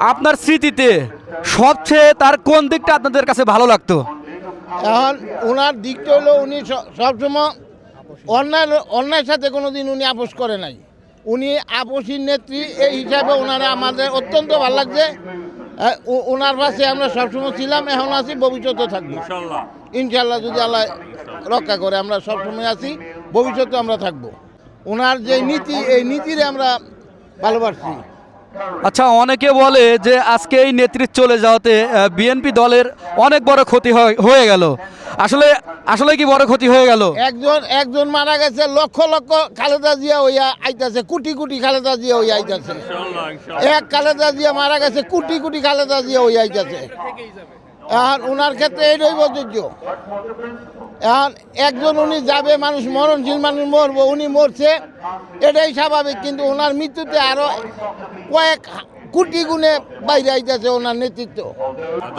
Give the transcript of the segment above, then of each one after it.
আপনার স্মৃতিতে সবচেয়ে তার কোন দিকটা আপনাদের কাছে ভালো লাগতো? এখন ওনার দিকটা হলো উনি সবসময় অন্যায়ের সাথে কোনো দিন উনি আপোষ করে নাই। উনি আপোষীর নেত্রী, এই হিসাবে ওনারা আমাদের অত্যন্ত ভালো লাগছে। ওনার পাশে আমরা সবসময় ছিলাম, এখন আছি, ভবিষ্যতে থাকবো ইনশাল্লাহ। যদি আল্লাহ রক্ষা করে আমরা সবসময় আছি, ভবিষ্যতে আমরা থাকবো। ওনার যে নীতি, এই নীতিরে আমরা ভালোবাসি। আচ্ছা, অনেকে বলে যে আজকে এই নেতৃত্ব চলে যাওয়াতে বিএনপি দলের অনেক বড় ক্ষতি হয়ে গেল। আসলে আসলে কি বড় ক্ষতি হয়ে গেল? একজন মারা গেছে, লক্ষ লক্ষ খালেদা জিয়া হইয়া আইতাছে, কোটি কোটি খালেদা জিয়া হইয়া আইতাছে। এক খালেদা জিয়া মারা গেছে, কোটি কোটি খালেদা জিয়া হইয়া আইতাছে। এখন ওনার ক্ষেত্রে এইটাই প্রযোজ্য। এখন একজন উনি যাবে, মানুষ মরণশীল মানুষ মরবো, উনি মরছে, এটাই স্বাভাবিক। কিন্তু ওনার মৃত্যুতে আরো কয়েক কোটি গুণে বাইরে আইতেছে ওনার নেতৃত্ব।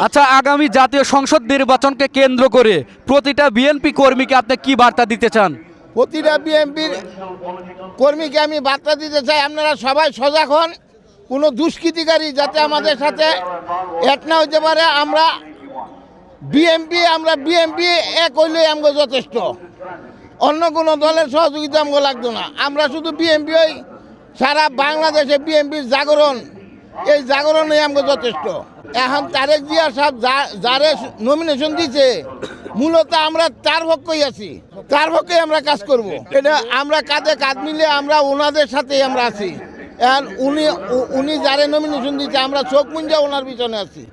আচ্ছা, আগামী জাতীয় সংসদ নির্বাচনকে কেন্দ্র করে প্রতিটা বিএনপি কর্মীকে আপনি কি বার্তা দিতে চান? প্রতিটা বিএনপির কর্মীকে আমি বার্তা দিতে চাই, আপনারা সবাই সজাগ হন। কোনো দুষ্কৃতিকারী যাতে আমাদের সাথে এক না হইতে পারে। আমরা বিএনপি এক হইলেই আমাকে যথেষ্ট। অন্য কোনো দলের সহযোগিতা আমাকে লাগতো না। আমরা শুধু বিএনপি হই, সারা বাংলাদেশে বিএনপির জাগরণ, এই জাগরণে আমাকে যথেষ্ট। এখন তারেক জিয়া সাহেব যারে নমিনেশন দিছে, মূলত আমরা তার পক্ষেই আছি, তার পক্ষেই আমরা কাজ করব। এটা আমরা কাঁধে কাঁধ মিলে আমরা ওনাদের সাথেই আমরা আছি। এখন উনি যারে নমিনেশন দিচ্ছে, আমরা চোখ মুঞ্জা ওনার পিছনে আছি।